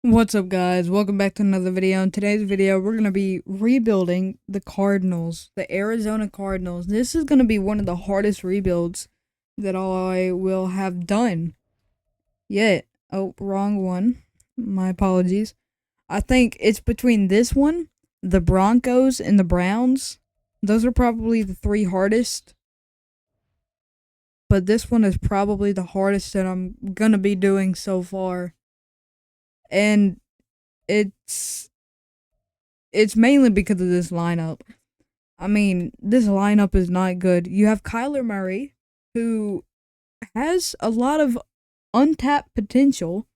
What's up, guys? Welcome back to another video. In today's video, we're going to be rebuilding the Cardinals, the Arizona Cardinals. This is going to be one of the hardest rebuilds that I will have done yet. Oh, wrong one. My apologies. I think it's between this one, the Broncos, and the Browns. Those are probably the three hardest. But this one is probably the hardest that I'm going to be doing so far. And it's mainly because of this lineup. I mean, this lineup is not good. You have Kyler Murray, who has a lot of untapped potential,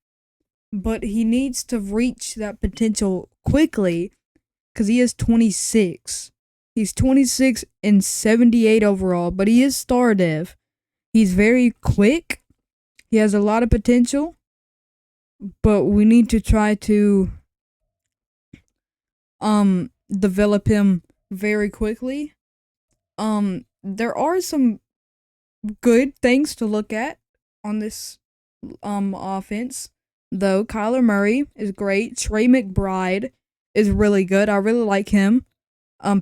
but he needs to reach that potential quickly because he is 26. He's 26 and 78 overall, but he is star dev. He's very quick. He has a lot of potential, but we need to try to develop him very quickly. There are some good things to look at on this offense, though. Kyler Murray is great. Trey McBride is really good. I really like him.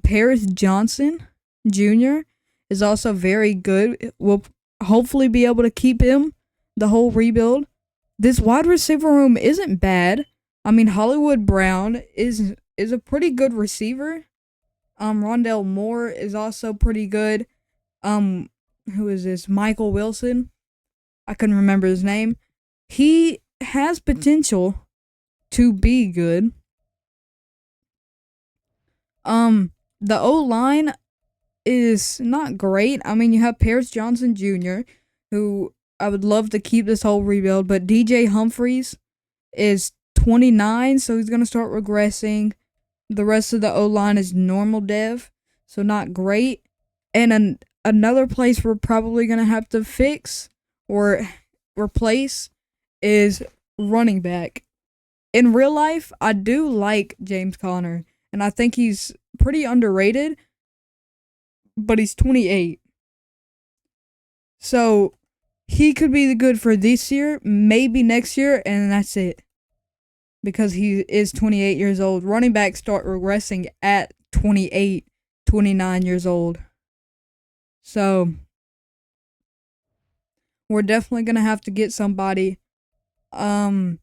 Paris Johnson Jr. is also very good. We'll hopefully be able to keep him the whole rebuild. This wide receiver room isn't bad. I mean, Hollywood Brown is a pretty good receiver. Rondell Moore is also pretty good. Who is this? Michael Wilson. I couldn't remember his name. He has potential to be good. The O-line is not great. I mean, you have Paris Johnson Jr., who I would love to keep this whole rebuild, but DJ Humphries is 29, so he's going to start regressing. The rest of the O-line is normal dev, so not great. And another place we're probably going to have to fix or replace is running back. In real life, I do like James Conner, and I think he's pretty underrated, but he's 28. So he could be good for this year, maybe next year, and that's it. Because he is 28 years old. Running backs start regressing at 28, 29 years old. So we're definitely going to have to get somebody. And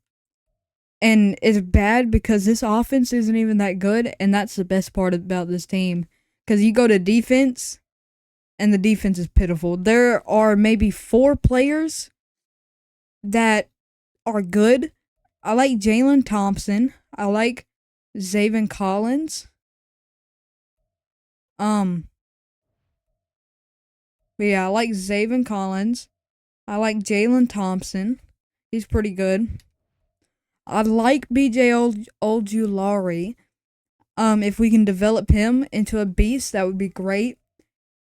it's bad because this offense isn't even that good, and that's the best part about this team. Because you go to defense, and the defense is pitiful. There are maybe 4 players that are good. I like Jalen Thompson. I like Zaven Collins. But yeah, I like Zaven Collins. I like Jalen Thompson. He's pretty good. I like BJ Ojulari. If we can develop him into a beast, that would be great.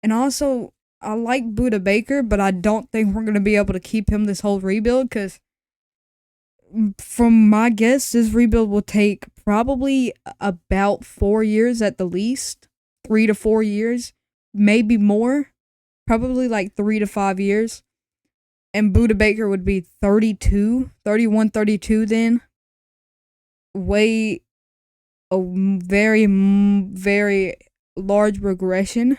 And also, I like Buda Baker, but I don't think we're going to be able to keep him this whole rebuild because from my guess, this rebuild will take probably about 4 years at the least. 3 to 4 years. Maybe more. Probably like 3 to 5 years. And Buda Baker would be 32. 31, 32 then. A very, very large regression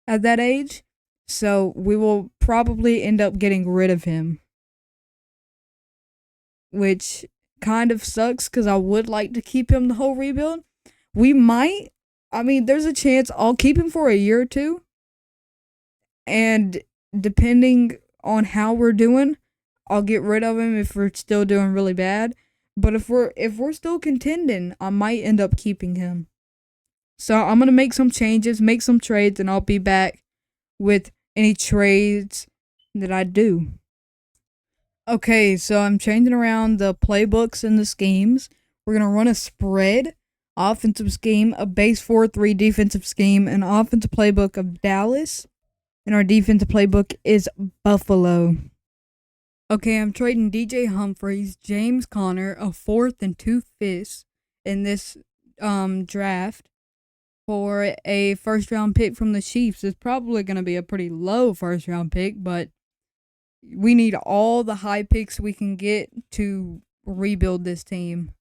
at that age. So we will probably end up getting rid of him, which kind of sucks because I would like to keep him the whole rebuild. We might. I mean, there's a chance I'll keep him for a year or two. And depending on how we're doing, I'll get rid of him if we're still doing really bad. But if we're still contending, I might end up keeping him. So I'm going to make some changes, make some trades, and I'll be back with any trades that I do. Okay, so I'm changing around the playbooks and the schemes. We're going to run a spread, offensive scheme, a base 4-3 defensive scheme, an offensive playbook of Dallas, and our defensive playbook is Buffalo. Okay, I'm trading DJ Humphries, James Conner, a 4th and 2 5ths in this draft for a first round pick from the Chiefs. It's probably going to be a pretty low first round pick, but we need all the high picks we can get to rebuild this team.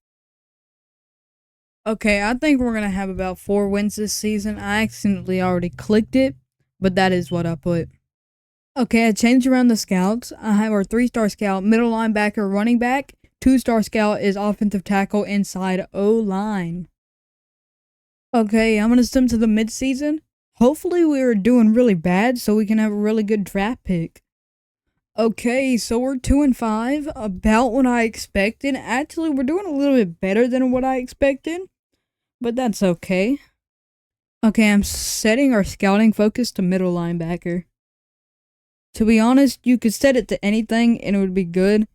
Okay, I think we're going to have about 4 wins this season. I accidentally already clicked it, but that is what I put. Okay, I changed around the scouts. I have our 3-star scout, middle linebacker, running back. 2-star scout is offensive tackle inside O-line. Okay, I'm going to sim to the midseason. Hopefully we are doing really bad so we can have a really good draft pick. Okay, so we're 2-5, about what I expected. Actually, we're doing a little bit better than what I expected, but that's okay. Okay, I'm setting our scouting focus to middle linebacker. To be honest, you could set it to anything and it would be good,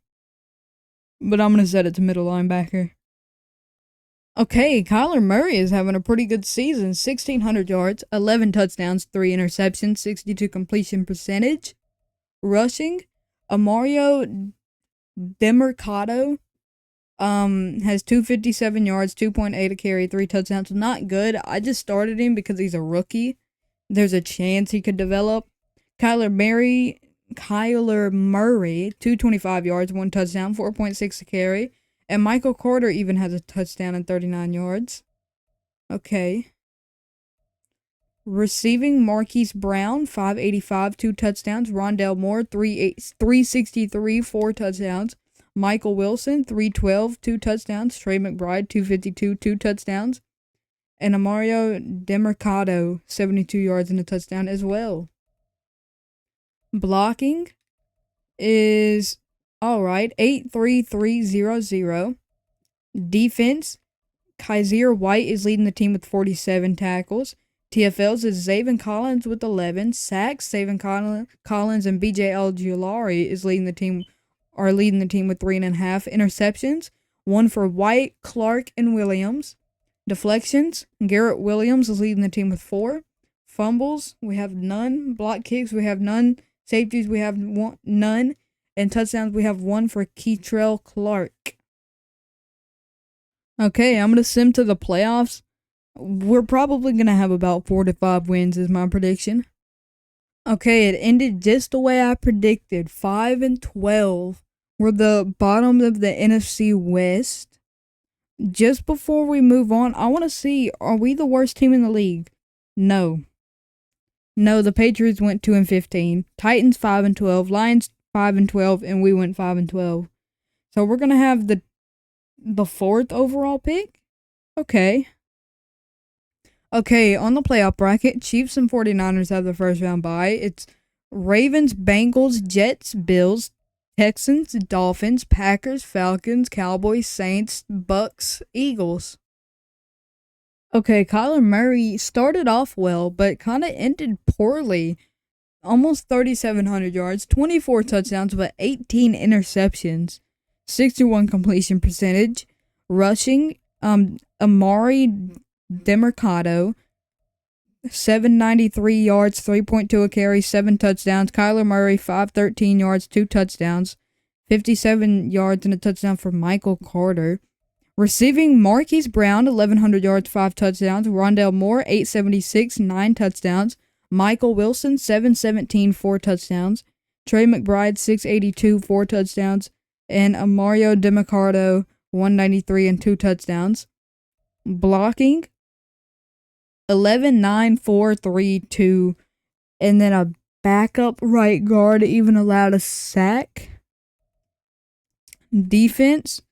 but I'm gonna set it to middle linebacker. Okay, Kyler Murray is having a pretty good season. 1,600 yards, 11 touchdowns, 3 interceptions, 62 completion percentage. Rushing, Mario Demercado has 257 yards, 2.8 a carry, 3 touchdowns. Not good. I just started him because he's a rookie. There's a chance he could develop. Kyler Murray, 225 yards, 1 touchdown, 4.6 a carry. And Michael Carter even has a touchdown and 39 yards. Okay. Receiving, Marquise Brown, 585, 2 touchdowns. Rondell Moore, 363, 4 touchdowns. Michael Wilson, 312, 2 touchdowns. Trey McBride, 252, 2 touchdowns. And Mario Demercado, 72 yards and a touchdown as well. Blocking is alright, 83300. Defense, Kaiser White is leading the team with 47 tackles. TFLs is Zaven Collins with 11 sacks. Zaven Collins and BJ Ojulari is leading the team with 3.5 interceptions. 1 for White, Clark, and Williams. Deflections, Garrett Williams is leading the team with 4. Fumbles, we have none. Block kicks, we have none. Safeties, we have none. And touchdowns, we have 1 for Keitrell Clark. Okay, I'm going to sim to the playoffs. We're probably going to have about 4 to 5 wins is my prediction. Okay, it ended just the way I predicted. 5-12. We're the bottom of the NFC West. Just before we move on, I want to see, are we the worst team in the league? No. No, the Patriots went 2-15. Titans 5-12. Lions 5-12, and we went 5-12. So we're going to have the 4th overall pick? Okay. Okay, on the playoff bracket, Chiefs and 49ers have the first round bye. It's Ravens, Bengals, Jets, Bills, Texans, Dolphins, Packers, Falcons, Cowboys, Saints, Bucks, Eagles. Okay, Kyler Murray started off well, but kind of ended poorly. Almost 3,700 yards, 24 touchdowns, but 18 interceptions, 61 completion percentage. Rushing, Amari Demercado, 793 yards, 3.2 a carry, 7 touchdowns. Kyler Murray, 513 yards, 2 touchdowns, 57 yards and a touchdown for Michael Carter. Receiving, Marquise Brown, 1,100 yards, 5 touchdowns. Rondell Moore, 876, 9 touchdowns. Michael Wilson, 717, 4 touchdowns. Trey McBride, 682, 4 touchdowns. And Mario Demercado, 193 and 2 touchdowns. Blocking, 11-9-4-3-2, and then a backup right guard even allowed a sack. Defense,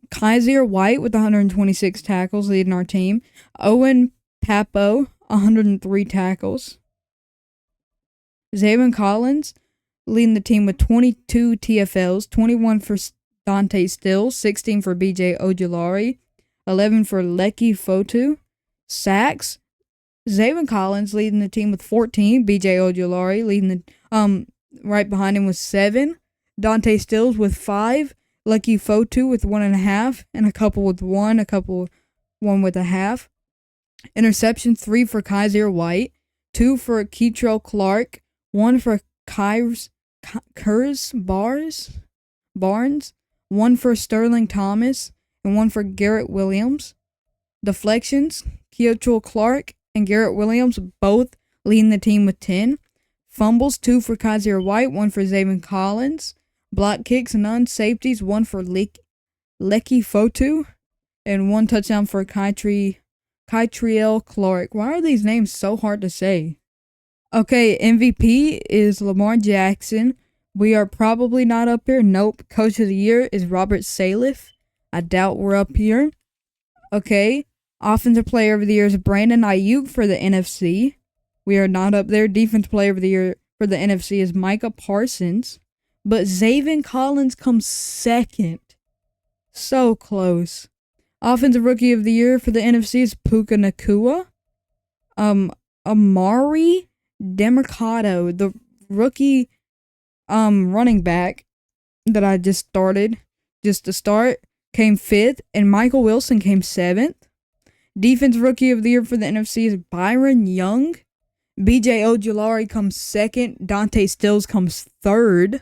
Kaiser White with 126 tackles leading our team. Owen Papo, 103 tackles. Zaven Collins leading the team with 22 TFLs, 21 for Dante Stills, 16 for BJ Ojulari, 11 for Lecky Fotu. Sacks, Zaven Collins leading the team with 14. BJ Ojulari leading the right behind him with 7. Dante Stills with 5. Lucky Fotu with 1.5, and a couple with 1, one with a half. Interception, 3 for Kaiser White, 2 for Keitrell Clark, 1 for Barnes, 1 for Sterling Thomas, and 1 for Garrett Williams. Deflections, Keitrell Clark and Garrett Williams both leading the team with 10. Fumbles, 2 for Kaiser White, 1 for Zaven Collins. Block kicks, none. Safeties, 1 for Lecky Fotu. and 1 touchdown for Kytriel Clark. Why are these names so hard to say? Okay, MVP is Lamar Jackson. We are probably not up here. Nope. Coach of the year is Robert Saleh. I doubt we're up here. Okay. Offensive player of the year is Brandon Ayuk for the NFC. We are not up there. Defensive player of the year for the NFC is Micah Parsons. But Zaven Collins comes second. So close. Offensive rookie of the year for the NFC is Puka Nakua. Amari Demercado, the rookie running back that I just started, just to start, came 5th, and Michael Wilson came 7th. Defense rookie of the year for the NFC is Byron Young. BJ Ojulari comes 2nd. Dante Stills comes 3rd.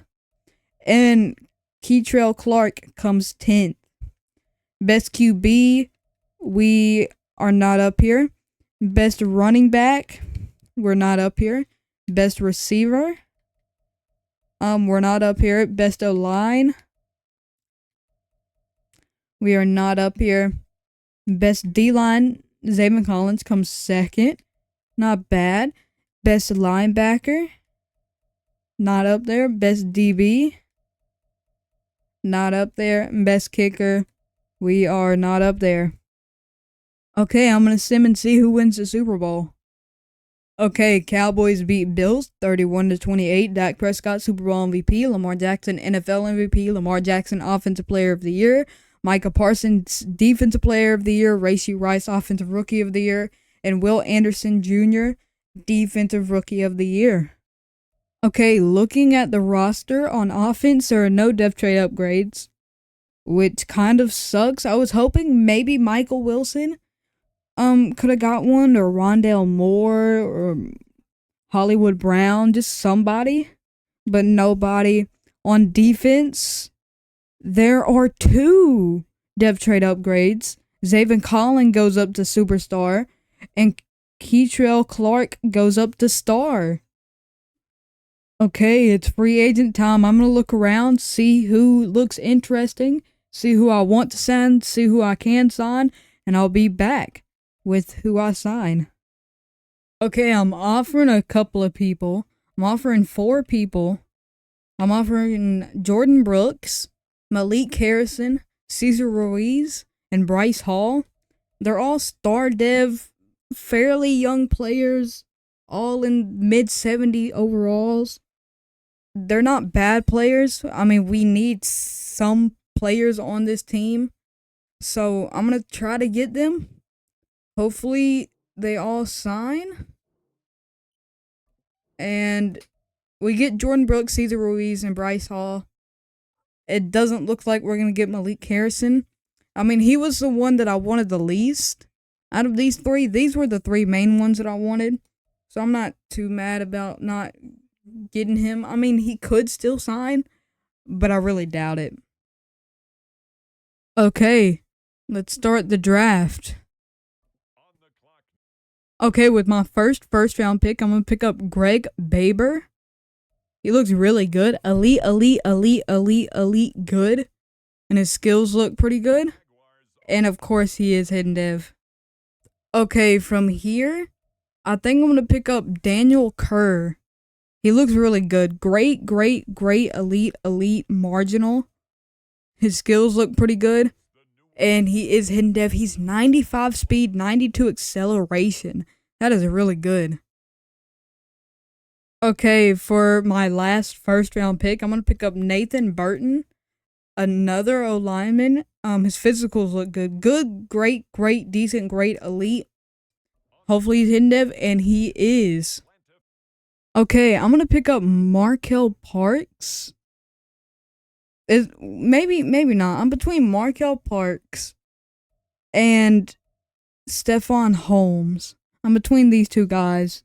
And Keitrell Clark comes 10th. Best QB, we are not up here. Best running back, we're not up here. Best receiver, we're not up here. Best O-line, we are not up here. Best D-line, Zaven Collins comes 2nd. Not bad. Best linebacker, not up there. Best DB, not up there. Best kicker, we are not up there. Okay, I'm going to sim and see who wins the Super Bowl. Okay, Cowboys beat Bills 31-28. Dak Prescott, Super Bowl MVP. Lamar Jackson, NFL MVP. Lamar Jackson, Offensive Player of the Year. Micah Parsons, Defensive Player of the Year. Rashee Rice, Offensive Rookie of the Year. And Will Anderson Jr., Defensive Rookie of the Year. Okay, looking at the roster on offense, there are no depth trade upgrades, which kind of sucks. I was hoping maybe Michael Wilson could have got one, or Rondale Moore, or Hollywood Brown, just somebody, but nobody. On defense, there are 2 depth trade upgrades. Zaven Collins goes up to Superstar, and Keitrell Clark goes up to Star. Okay, it's free agent time. I'm going to look around, see who looks interesting, see who I want to sign, see who I can sign, and I'll be back with who I sign. Okay, I'm offering a couple of people. I'm offering 4 people. I'm offering Jordan Brooks, Malik Harrison, Cesar Ruiz, and Bryce Hall. They're all star dev, fairly young players, all in mid-70 overalls. They're not bad players. I mean, we need some players on this team, so I'm going to try to get them. Hopefully, they all sign. And we get Jordan Brooks, Cesar Ruiz, and Bryce Hall. It doesn't look like we're going to get Malik Harrison. I mean, he was the one that I wanted the least. Out of these 3, these were the 3 main ones that I wanted. So I'm not too mad about not getting him. I mean, he could still sign, but I really doubt it. Okay, let's start the draft. Okay, with my first round pick, I'm going to pick up Greg Baber. He looks really good. Elite good. And his skills look pretty good. And of course, he is hidden dev. Okay, from here, I think I'm going to pick up Daniel Kerr. He looks really good. Great, elite, marginal. His skills look pretty good. And he is hidden dev. He's 95 speed, 92 acceleration. That is really good. Okay, for my last first round pick, I'm going to pick up Nathan Burton, another O-lineman. His physicals look good. Good, great, decent, great, elite. Hopefully he's hidden dev, and he is. Okay, I'm going to pick up Markel Parks. Maybe not. I'm between Markel Parks and Stephon Holmes. I'm between these 2 guys.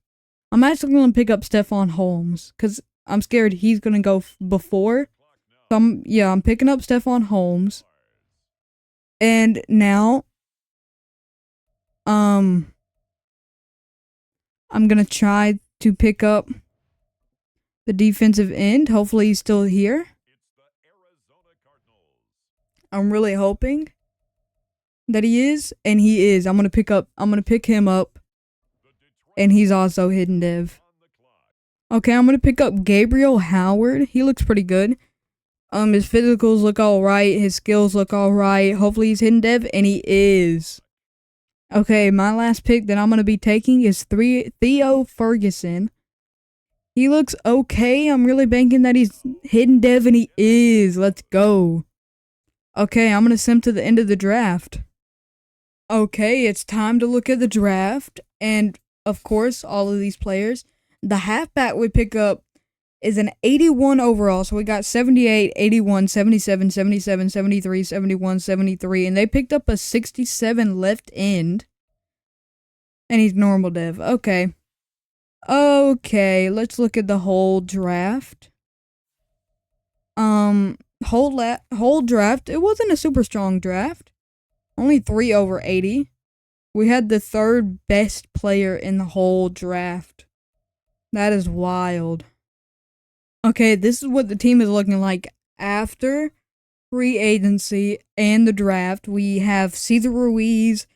I'm actually going to pick up Stephon Holmes because I'm scared he's going to go before. So I'm picking up Stephon Holmes. And now, I'm going to try to pick up the defensive end. Hopefully he's still here. I'm really hoping. that he is? And he is. I'm gonna pick him up, and he's also hidden dev. Okay, I'm gonna pick up Gabriel Howard. He looks pretty good. His physicals look alright, his skills look alright. Hopefully he's hidden dev, and he is. Okay, my last pick that I'm gonna be taking is Theo Ferguson. He looks okay. I'm really banking that he's hidden dev, and he is. Let's go. Okay, I'm gonna sim to the end of the draft. Okay, it's time to look at the draft, and of course, all of these players. The halfback we pick up is an 81 overall, so we got 78, 81, 77, 77, 73, 71, 73, and they picked up a 67 left end, and he's normal dev. Okay. Okay, let's look at the whole draft. Whole draft, it wasn't a super strong draft. Only 3 over 80. We had the third best player in the whole draft. That is wild. Okay, this is what the team is looking like after free agency and the draft. We have Cesar Ruiz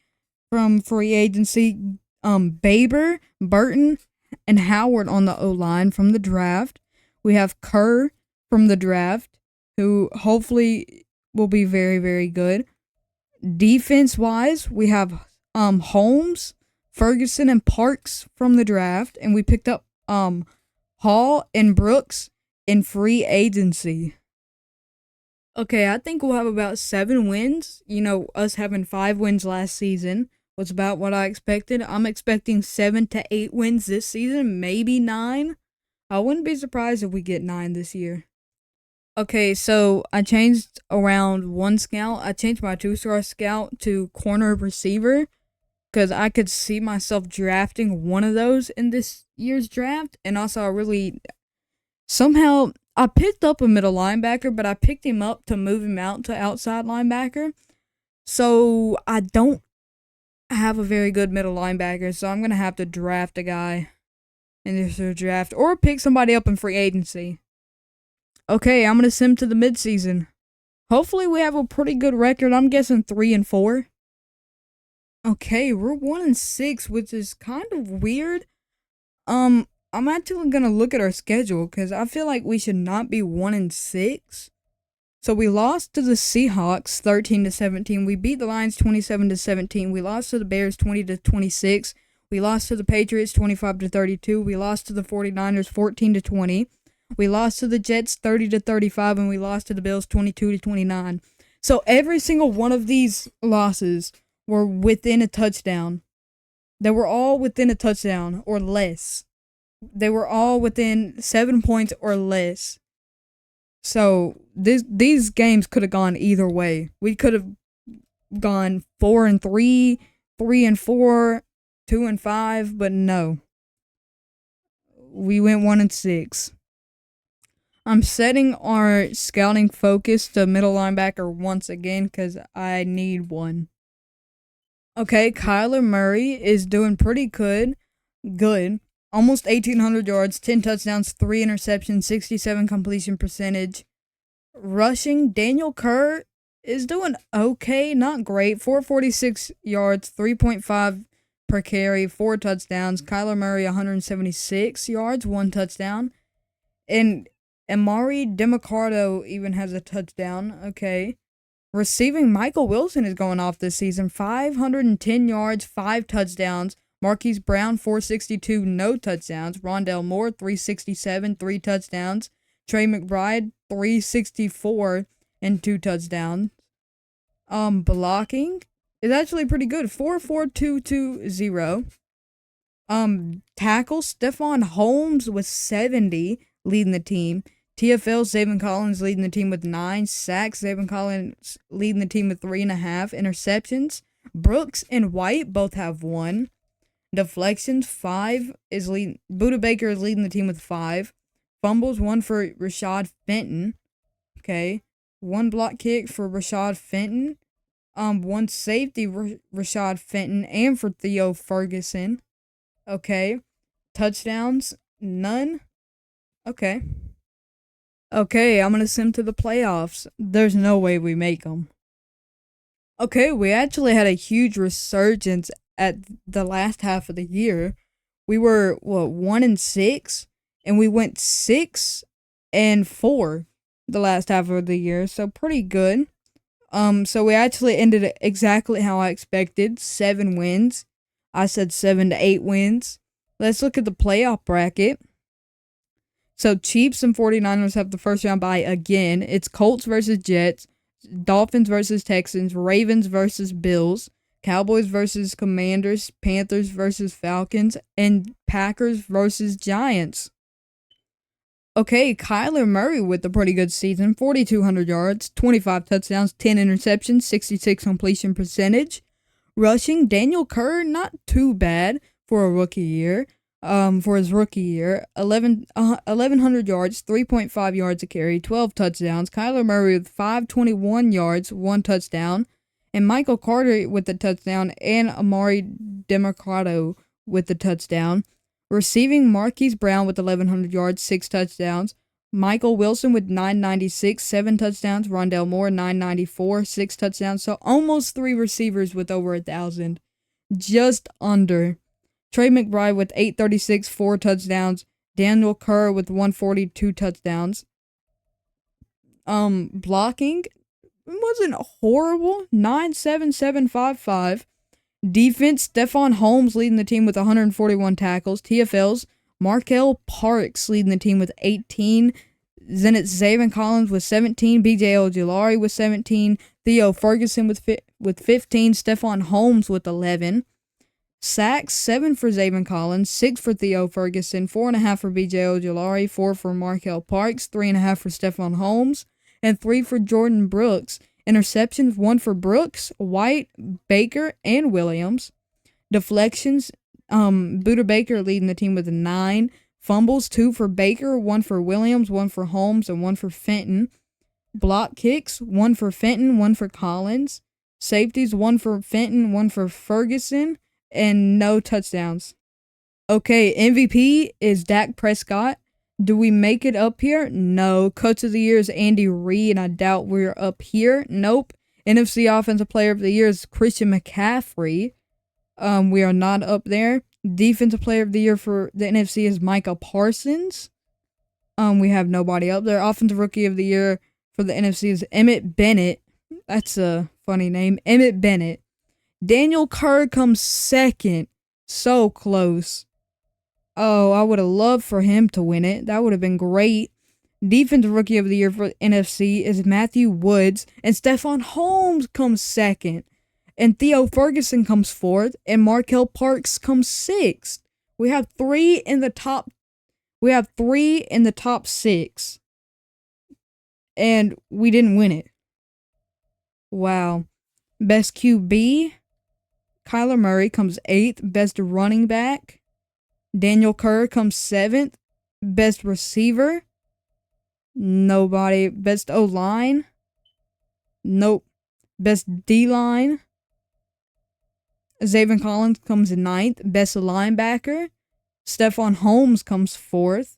from free agency, Baber, Burton, and Howard on the O-line from the draft. We have Kerr from the draft, who hopefully will be very, very good. Defense-wise, we have Holmes, Ferguson, and Parks from the draft, and we picked up Hall and Brooks in free agency. Okay, I think we'll have about 7 wins. You know, us having 5 wins last season was about what I expected. I'm expecting 7 to 8 wins this season, maybe 9. I wouldn't be surprised if we get 9 this year. Okay, so I changed around one scout. I changed my 2-star scout to corner receiver because I could see myself drafting one of those in this year's draft. And also, I picked up a middle linebacker, but I picked him up to move him out to outside linebacker. So I don't have a very good middle linebacker, so I'm going to have to draft a guy in this draft or pick somebody up in free agency. Okay, I'm going to sim to the midseason. Hopefully we have a pretty good record. I'm guessing 3-4. Okay, we're 1-6, which is kind of weird. I'm actually gonna look at our schedule because I feel like we should not be 1-6. So we lost to the Seahawks 13-17. We beat the Lions 27-17. We lost to the Bears 20-26. We lost to the Patriots 25-32. We lost to the 49ers 14-20. We lost to the Jets 30-35, and we lost to the Bills 22-29. So every single one of these losses were within a touchdown. They were all within a touchdown or less. They were all within 7 points or less. So these games could have gone either way. We could have gone 4-3, 3-4, 2-5, but no. We went 1-6. I'm setting our scouting focus to middle linebacker once again because I need one. Okay, Kyler Murray is doing pretty good. Almost 1,800 yards, 10 touchdowns, 3 interceptions, 67 completion percentage. Rushing, Daniel Kerr is doing okay, not great. 446 yards, 3.5 per carry, 4 touchdowns. Kyler Murray, 176 yards, 1 touchdown. And Amari DeMarcado even has a touchdown. Okay. Receiving, Michael Wilson is going off this season. 510 yards, 5 touchdowns. Marquise Brown, 462, no touchdowns. Rondell Moore, 367, 3 touchdowns. Trey McBride, 364, and 2 touchdowns. Blocking is actually pretty good. 4.4220. Tackle, Stephon Holmes with 70, leading the team. TFL, Zaven Collins leading the team with 9 sacks. Zaven Collins leading the team with 3.5 interceptions. Brooks and White both have 1. Deflections, 5 is leading. Buda Baker is leading the team with 5. Fumbles, 1 for Rashad Fenton. Okay. 1 block kick for Rashad Fenton. 1 safety Rashad Fenton and for Theo Ferguson. Okay. Touchdowns, none. Okay. Okay, I'm going to sim to the playoffs. There's no way we make them. Okay, we actually had a huge resurgence at the last half of the year. We were what 1-6, and we went 6-4 the last half of the year, so pretty good. So we actually ended it exactly how I expected, 7 wins. I said 7 to 8 wins. Let's look at the playoff bracket. So Chiefs and 49ers have the first round bye again. It's Colts versus Jets, Dolphins versus Texans, Ravens versus Bills, Cowboys versus Commanders, Panthers versus Falcons, and Packers versus Giants. Okay, Kyler Murray with a pretty good season, 4,200 yards, 25 touchdowns, 10 interceptions, 66 completion percentage. Rushing, Daniel Kerr, not too bad for a rookie year. For his rookie year, 1,100 yards, 3.5 yards a carry, 12 touchdowns. Kyler Murray with 521 yards, 1 touchdown. And Michael Carter with the touchdown, and Amari Demercado with the touchdown. Receiving, Marquise Brown with 1,100 yards, 6 touchdowns. Michael Wilson with 996, 7 touchdowns. Rondell Moore, 994, 6 touchdowns. So almost 3 receivers with over 1,000. Just under. Trey McBride with 836, 4 touchdowns. Daniel Kerr with 142 touchdowns. Blocking wasn't horrible. 97755. Defense, Stephon Holmes leading the team with 141 tackles. TFLs, Markel Parks leading the team with 18. Then it's Zayvon Collins with 17. BJ Ojulari with 17. Theo Ferguson with 15. Stephon Holmes with 11. Sacks, 7 for Zayvon Collins, 6 for Theo Ferguson, 4.5 for BJ Ojulari, 4 for Markel Parks, 3.5 for Stephon Holmes, and 3 for Jordan Brooks. Interceptions, 1 for Brooks, White, Baker, and Williams. Deflections, Buda Baker leading the team with 9. Fumbles, 2 for Baker, 1 for Williams, 1 for Holmes, and 1 for Fenton. Block kicks, 1 for Fenton, 1 for Collins. Safeties, 1 for Fenton, 1 for Ferguson, and no touchdowns. Okay, MVP is Dak Prescott. Do we make it up here? No. Coach of the Year is Andy Reid, and I doubt we're up here. Nope. NFC Offensive Player of the Year is Christian McCaffrey. We are not up there. Defensive Player of the Year for the NFC is Micah Parsons. We have nobody up there. Offensive Rookie of the Year for the NFC is Emmett Bennett. That's a funny name. Emmett Bennett. Daniel Kerr comes second. So close. Oh, I would have loved for him to win it. That would have been great. Defensive Rookie of the Year for NFC is Matthew Woods. And Stephon Holmes comes second. And Theo Ferguson comes fourth. And Markel Parks comes sixth. We have 3 in the top. We have 3 in the top 6. And we didn't win it. Wow. Best QB, Kyler Murray comes 8th. Best running back, Daniel Kerr comes 7th. Best receiver, nobody. Best O-line, nope. Best D-line, Zayvon Collins comes 9th. Best linebacker, Stephon Holmes comes 4th.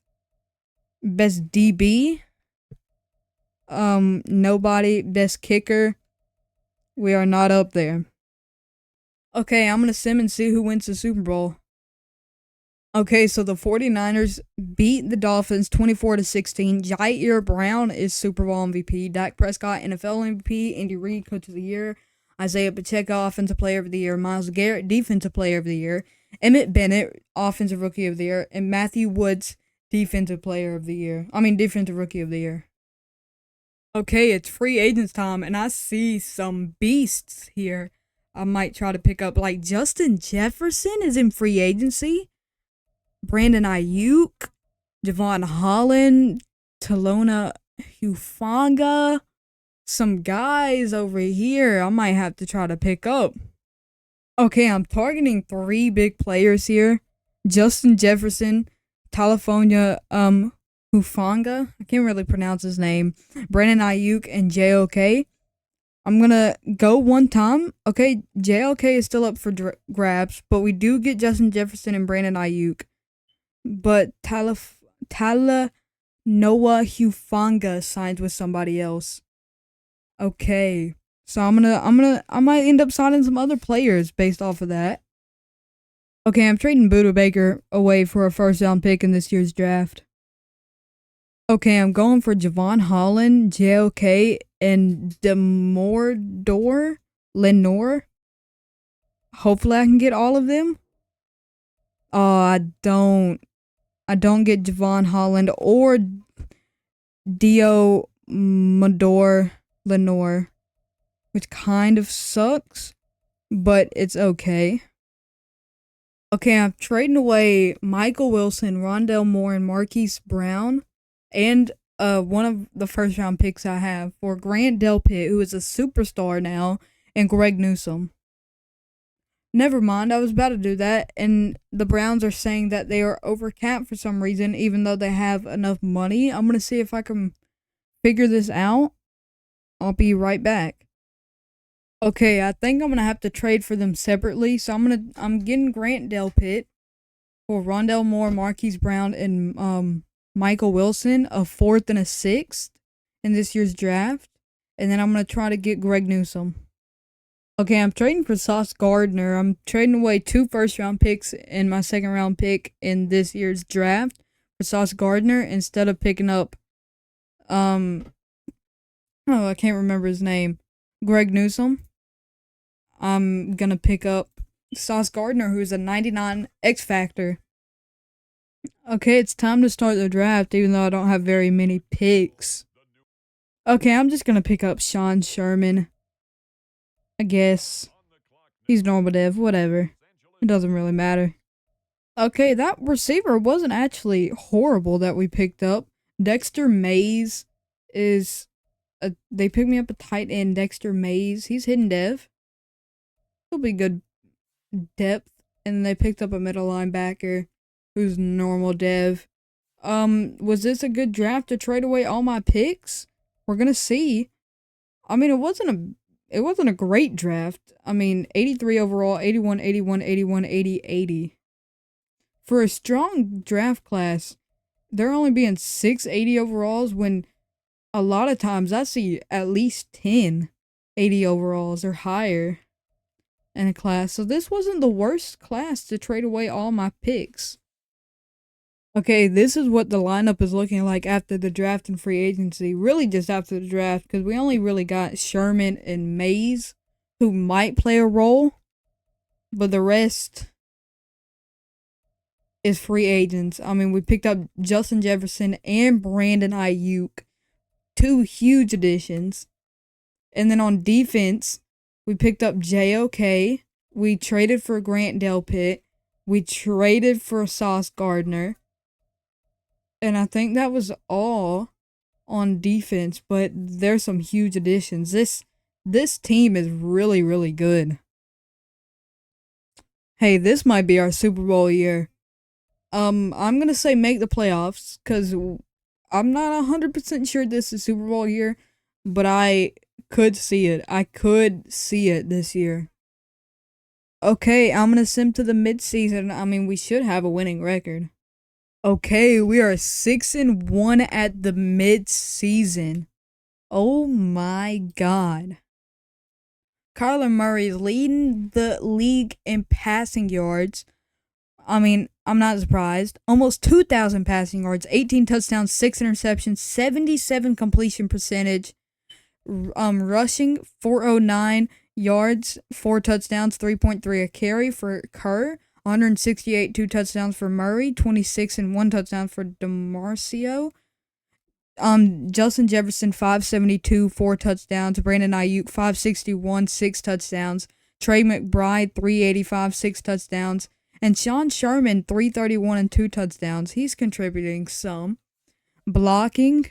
Best DB, nobody. Best kicker, we are not up there. Okay, I'm going to sim and see who wins the Super Bowl. Okay, so the 49ers beat the Dolphins 24-16. Jair Brown is Super Bowl MVP. Dak Prescott, NFL MVP. Andy Reid, Coach of the Year. Isaiah Pacheco, Offensive Player of the Year. Myles Garrett, Defensive Player of the Year. Emmett Bennett, Offensive Rookie of the Year. And Matthew Woods, Defensive Player of the Year. Defensive Rookie of the Year. Okay, it's free agents time, and I see some beasts here. I might try to pick up, like Justin Jefferson is in free agency. Brandon Ayuk, Javon Holland, Talona Hufanga. Some guys over here I might have to try to pick up. Okay, I'm targeting 3 big players here. Justin Jefferson, California, Hufanga. I can't really pronounce his name. Brandon Ayuk and JOK. I'm going to go one time. Okay, JOK is still up for grabs, but we do get Justin Jefferson and Brandon Ayuk. But Noah Hufanga signs with somebody else. Okay, So I might end up signing some other players based off of that. Okay, I'm trading Buda Baker away for a first round pick in this year's draft. Okay, I'm going for Javon Holland, JOK, and Demordor Lenore. Hopefully I can get all of them. Oh, I don't get Javon Holland or Dio Mador Lenore, which kind of sucks, but it's okay. Okay, I'm trading away Michael Wilson, Rondell Moore, and Marquise Brown, and one of the first round picks I have for Grant Delpit, who is a superstar now, and Greg Newsome. Never mind, I was about to do that, and the Browns are saying that they are overcapped for some reason, even though they have enough money. I'm gonna see if I can figure this out. I'll be right back. Okay, I think I'm gonna have to trade for them separately. So I'm getting Grant Delpit for Rondell Moore, Marquise Brown, and Michael Wilson, a 4th and a 6th in this year's draft. And then I'm gonna try to get Greg Newsome. Okay, I'm trading for Sauce Gardner. I'm trading away 2 first round picks and my 2nd round pick in this year's draft for Sauce Gardner instead of picking up I can't remember his name. Greg Newsome. I'm gonna pick up Sauce Gardner, who's a 99 X Factor. Okay, it's time to start the draft, even though I don't have very many picks. Okay, I'm just gonna pick up Sean Sherman. I guess. He's normal dev, whatever. It doesn't really matter. Okay, that receiver wasn't actually horrible that we picked up. Dexter Mays is they picked me up a tight end, Dexter Mays. He's hidden dev. He'll be good depth. And they picked up a middle linebacker who's normal dev. Was this a good draft to trade away all my picks? We're gonna see. I mean, it wasn't a great draft. I mean, 83 overall, 81, 81, 81, 80, 80. For a strong draft class, there only being 6 80 overalls when a lot of times I see at least 10 80 overalls or higher in a class. So this wasn't the worst class to trade away all my picks. Okay, this is what the lineup is looking like after the draft and free agency. Really just after the draft, because we only really got Sherman and Mays, who might play a role, but the rest is free agents. I mean, we picked up Justin Jefferson and Brandon Ayuk, 2 huge additions. And then on defense, we picked up JOK. We traded for Grant Delpit. We traded for Sauce Gardner. And I think that was all on defense, but there's some huge additions. This team is really, really good. Hey, this might be our Super Bowl year. I'm gonna say make the playoffs, because I'm not 100% sure this is Super Bowl year, but I could see it. I could see it this year. Okay, I'm gonna sim to the midseason. I mean, we should have a winning record. Okay, we are 6-1 at the mid-season. Oh my god. Kyler Murray is leading the league in passing yards. I mean, I'm not surprised. Almost 2,000 passing yards, 18 touchdowns, 6 interceptions, 77 completion percentage. Rushing 409 yards, 4 touchdowns, 3.3 a carry for Kerr. 168, 2 touchdowns for Murray, 26 and 1 touchdown for DeMarcio. Justin Jefferson, 572, 4 touchdowns. Brandon Ayuk, 561, 6 touchdowns. Trey McBride, 385, 6 touchdowns. And Sean Sherman, 331 and 2 touchdowns. He's contributing some. Blocking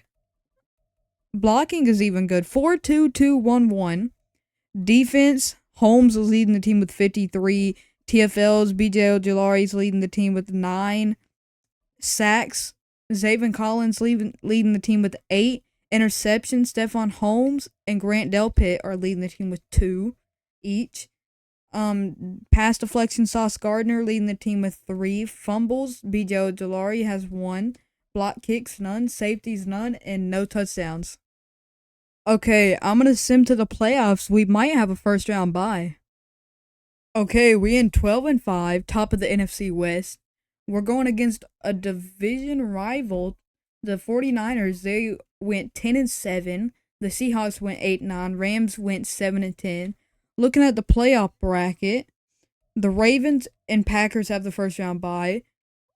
is even good. 4-2-2-1-1. Defense, Holmes is leading the team with 53. TFL's BJ Ojolari's leading the team with 9 sacks. Zaven Collins leading the team with 8 interceptions. Stephon Holmes and Grant Delpit are leading the team with 2 each. Pass deflection, Sauce Gardner leading the team with 3 fumbles. BJ Ojolari has 1. Block kicks, none. Safeties, none. And no touchdowns. Okay, I'm gonna sim to the playoffs. We might have a first round bye. Okay, we in 12-5, top of the NFC West. We're going against a division rival, the 49ers. They went 10-7. The Seahawks went 8-9. Rams went 7-10. Looking at the playoff bracket, the Ravens and Packers have the first round bye.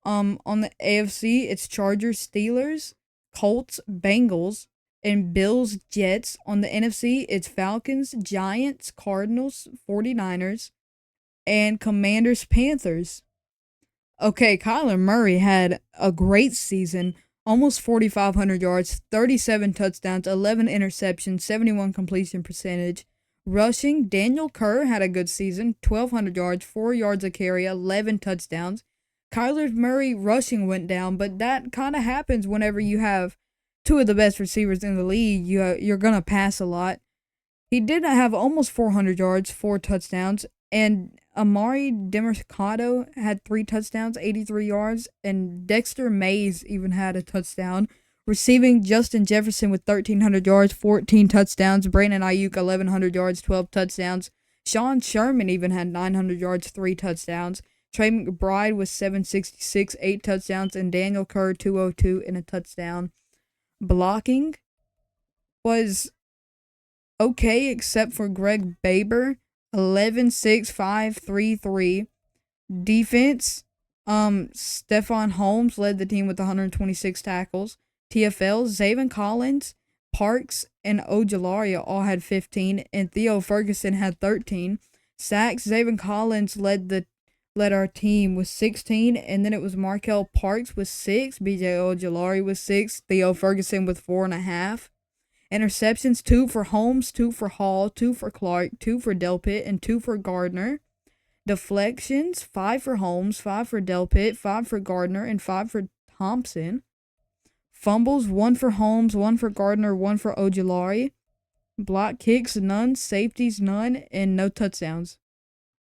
On the AFC, it's Chargers, Steelers, Colts, Bengals, and Bills, Jets. On the NFC, it's Falcons, Giants, Cardinals, 49ers, and Commanders, Panthers. Okay, Kyler Murray had a great season. Almost 4,500 yards, 37 touchdowns, 11 interceptions, 71 completion percentage. Rushing, Daniel Kerr had a good season, 1,200 yards, 4 yards a carry, 11 touchdowns. Kyler Murray rushing went down, but that kind of happens whenever you have two of the best receivers in the league. You're going to pass a lot. He did have almost 400 yards, 4 touchdowns, and Amari Demercado had 3 touchdowns, 83 yards, and Dexter Mays even had a touchdown. Receiving, Justin Jefferson with 1,300 yards, 14 touchdowns. Brandon Ayuk, 1,100 yards, 12 touchdowns. Sean Sherman even had 900 yards, 3 touchdowns. Trey McBride was 766, 8 touchdowns, and Daniel Kerr, 202 and a touchdown. Blocking was okay except for Greg Baber, 11-6-5-3-3. Defense, Stephon Holmes led the team with 126 tackles. TFL, Zaven Collins, Parks, and Ojulari all had 15, and Theo Ferguson had 13. Sacks, Zaven Collins led our team with 16, and then it was Markel Parks with 6, BJ Ojulari with 6, Theo Ferguson with 4.5. Interceptions, 2 for Holmes, 2 for Hall, 2 for Clark, 2 for Delpit, and 2 for Gardner. Deflections, 5 for Holmes, 5 for Delpit, 5 for Gardner, and 5 for Thompson. Fumbles, 1 for Holmes, 1 for Gardner, 1 for Ojulari. Block kicks, none. Safeties, none. And no touchdowns.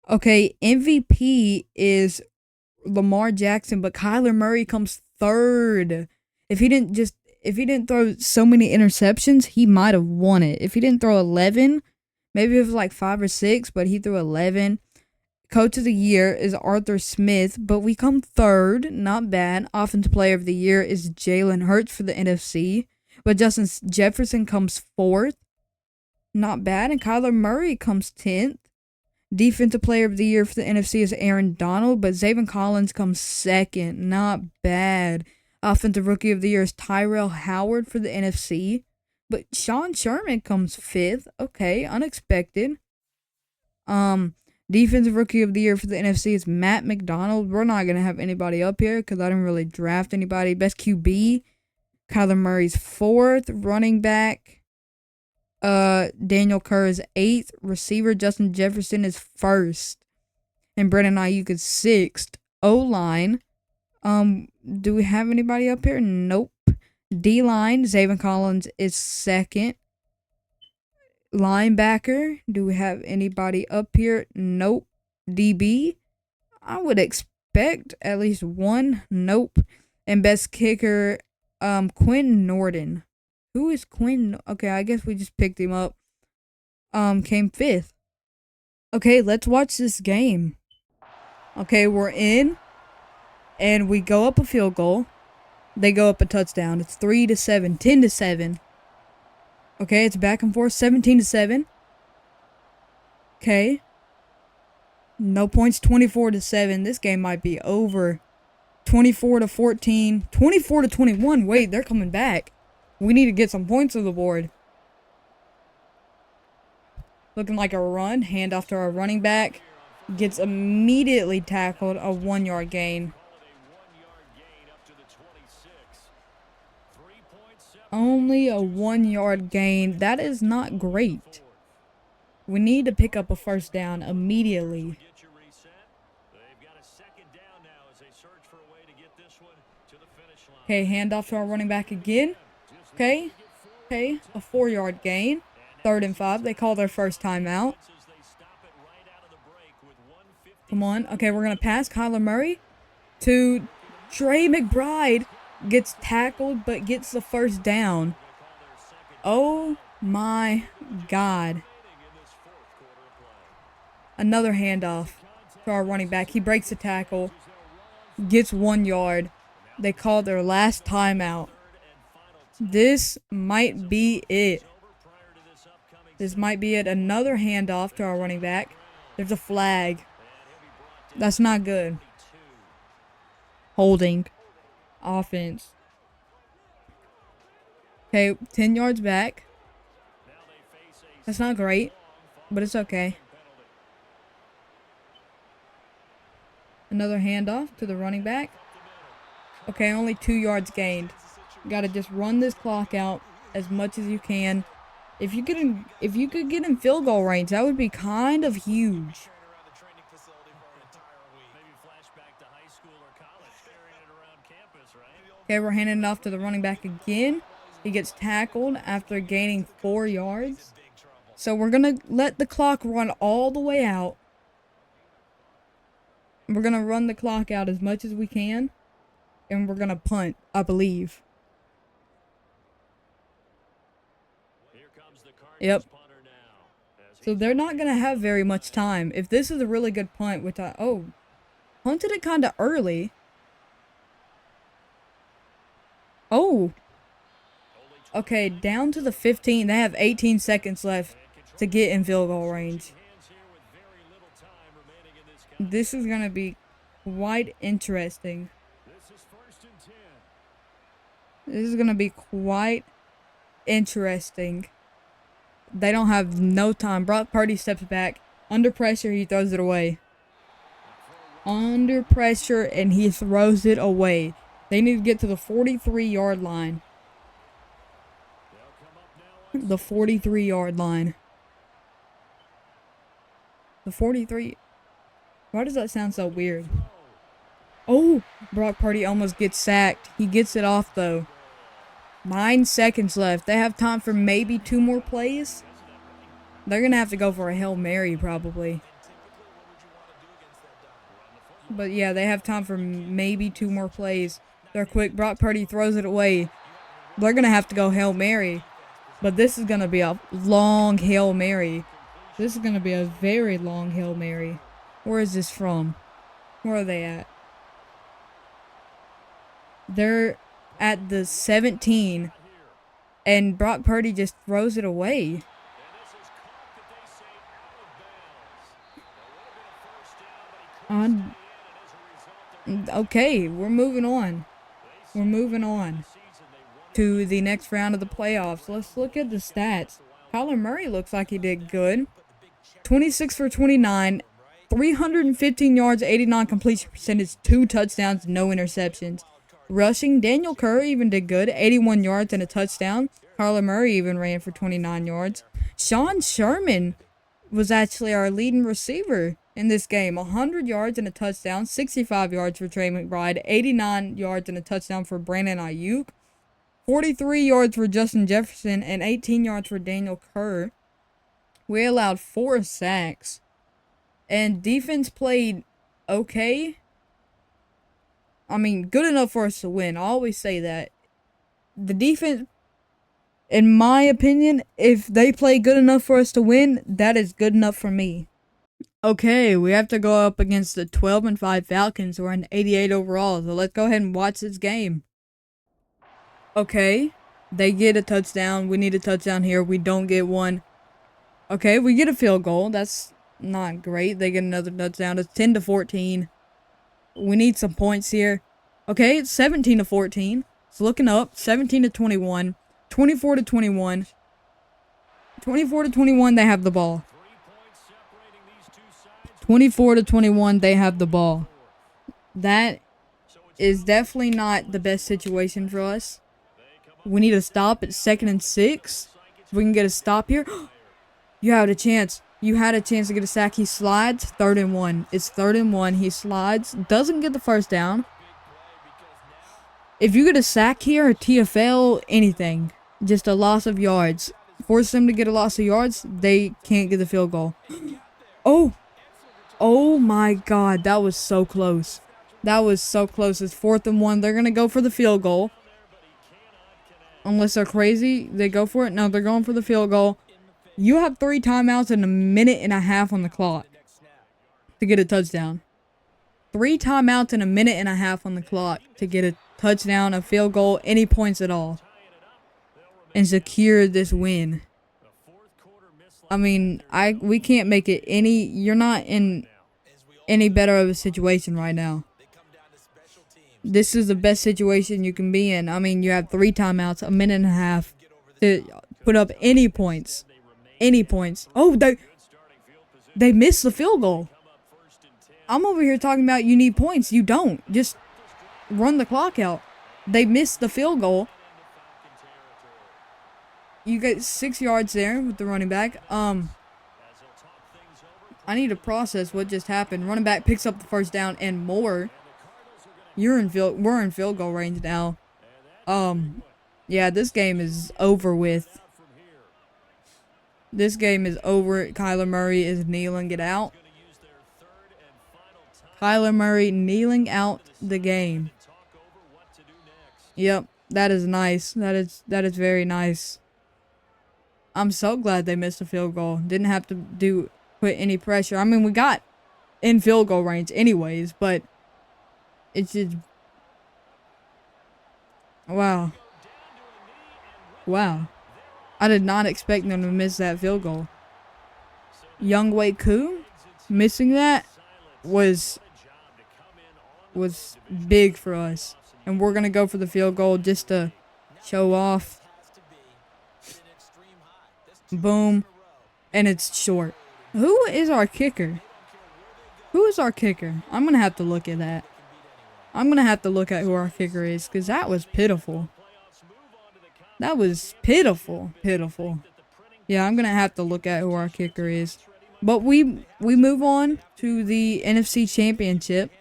Okay, MVP is Lamar Jackson, but Kyler Murray comes third. If he didn't throw so many interceptions, he might have won it. If he didn't throw 11, maybe it was like 5 or 6, but he threw 11. Coach of the Year is Arthur Smith, but we come third. Not bad. Offensive Player of the Year is Jalen Hurts for the NFC, but Justin Jefferson comes 4th. Not bad. And Kyler Murray comes 10th. Defensive Player of the Year for the NFC is Aaron Donald, but Zaven Collins comes 2nd. Not bad. Offensive Rookie of the Year is Tyrell Howard for the NFC, but Sean Sherman comes 5th. Okay, unexpected. Defensive Rookie of the Year for the NFC is Matt McDonald. We're not going to have anybody up here because I didn't really draft anybody. Best QB, Kyler Murray's 4th. Running back, Daniel Kerr is 8th. Receiver, Justin Jefferson is 1st. And Brandon Ayuk is 6th. O-line, do we have anybody up here? Nope. D-line, Zaven Collins is 2nd. Linebacker, do we have anybody up here? Nope. DB, I would expect at least one. Nope. And best kicker, Quinn Norton. Who is Quinn? Okay, I guess we just picked him up. Came 5th. Okay, let's watch this game. Okay, we're in, and we go up a field goal. They go up a touchdown. It's 3-7, 10-7. Okay, it's back and forth, 17-7. Okay. No points, 24-7. This game might be over. 24-14, 24-21. Wait, they're coming back. We need to get some points on the board. Looking like a run. Handoff to our running back. Gets immediately tackled. A 1-yard gain. Only a 1-yard gain. That is not great. We need to pick up a first down immediately. Okay, handoff to our running back again. Okay, a 4-yard gain. 3rd and 5. They call their first timeout. Come on. Okay, we're going to pass Kyler Murray to Trey McBride. Gets tackled, but gets the first down. Oh, My God. Another handoff to our running back. He breaks the tackle. Gets 1 yard. They call their last timeout. This might be it. This might be it. Another handoff to our running back. There's a flag. That's not good. Holding. Offense. Okay, 10 yards back. That's not great, but it's okay. Another handoff to the running back. Okay, only 2 yards gained. You gotta just run this clock out as much as you can. If you could get in field goal range, that would be kind of huge. Okay, we're handing it off to the running back again. He gets tackled after gaining 4 yards. So we're gonna let the clock run all the way out. We're gonna run the clock out as much as we can. And we're gonna punt, I believe. Yep. So they're not gonna have very much time. If this is a really good punt, which punted it kinda early. Oh. Okay, down to the 15. They have 18 seconds left to get in field goal range. This is gonna be quite interesting. This is gonna be quite interesting. They don't have no time. Brock Purdy steps back. Under pressure, he throws it away. Under pressure, and he throws it away. They need to get to the 43-yard line. The 43-yard line. The 43. Why does that sound so weird? Oh, Brock Purdy almost gets sacked. He gets it off, though. 9 seconds left. They have time for maybe 2 more plays. They're going to have to go for a Hail Mary, probably. But yeah, they have time for maybe 2 more plays. They're quick. Brock Purdy throws it away. They're going to have to go Hail Mary. But this is going to be a long Hail Mary. This is going to be a very long Hail Mary. Where is this from? Where are they at? They're at the 17. And Brock Purdy just throws it away. Okay, we're moving on. We're moving on to the next round of the playoffs. Let's look at the stats. Kyler Murray looks like he did good. 26 for 29, 315 yards, 89 completion percentage, 2 touchdowns, no interceptions. Rushing, Daniel Kerr even did good, 81 yards and a touchdown. Kyler Murray even ran for 29 yards. Sean Sherman was actually our leading receiver in this game. 100 yards and a touchdown, 65 yards for Trey McBride, 89 yards and a touchdown for Brandon Ayuk, 43 yards for Justin Jefferson, and 18 yards for Daniel Kerr. We allowed 4 sacks. And defense played okay. I mean, good enough for us to win. I always say that. The defense, in my opinion, if they play good enough for us to win, that is good enough for me. Okay, we have to go up against the 12-5 Falcons who are an 88 overall. So let's go ahead and watch this game. Okay, they get a touchdown. We need a touchdown here. We don't get one. Okay, we get a field goal. That's not great. They get another touchdown. It's 10-14. We need some points here. Okay, it's 17-14. It's looking up. 17-21. 24-21. 24-21, they have the ball. 24-21, they have the ball. That is definitely not the best situation for us. We need a stop at 2nd and 6. If we can get a stop here. You had a chance. You had a chance to get a sack. He slides. 3rd and 1. It's 3rd and 1. He slides. Doesn't get the first down. If you get a sack here, a TFL, anything. Just a loss of yards. Force them to get a loss of yards, they can't get the field goal. Oh! Oh my God, that was so close. That was so close. It's 4th and 1. They're going to go for the field goal. unless they're crazy, they go for it. No, they're going for the field goal. You have 3 timeouts and a minute and a half on the clock to get a touchdown. 3 timeouts and a minute and a half on the clock to get a touchdown, a field goal, any points at all, and secure this win. I mean, we can't make it any. You're not in any better of a situation right now. This is the best situation you can be in. I mean, you have 3 timeouts, a minute and a half to put up any points. Any points. Oh, they missed the field goal. I'm over here talking about you need points. You don't. Just run the clock out. They missed the field goal. You get 6 yards there with the running back. I need to process what just happened. Running back picks up the first down and more. We're in field goal range now. Yeah, this game is over with. This game is over. Kyler Murray is kneeling it out. Kyler Murray kneeling out the game. Yep, that is nice. That is very nice. I'm so glad they missed a field goal. Didn't have to put any pressure. I mean, we got in field goal range anyways, but it's just wow. I did not expect them to miss that field goal. Younghoe Koo missing that was big for us. And we're going to go for the field goal just to show off. Boom. And it's short. Who is our kicker? Who is our kicker? I'm going to have to look at that. I'm going to have to look at who our kicker is, because that was pitiful. That was pitiful. Yeah, I'm going to have to look at who our kicker is. But we move on to the NFC Championship.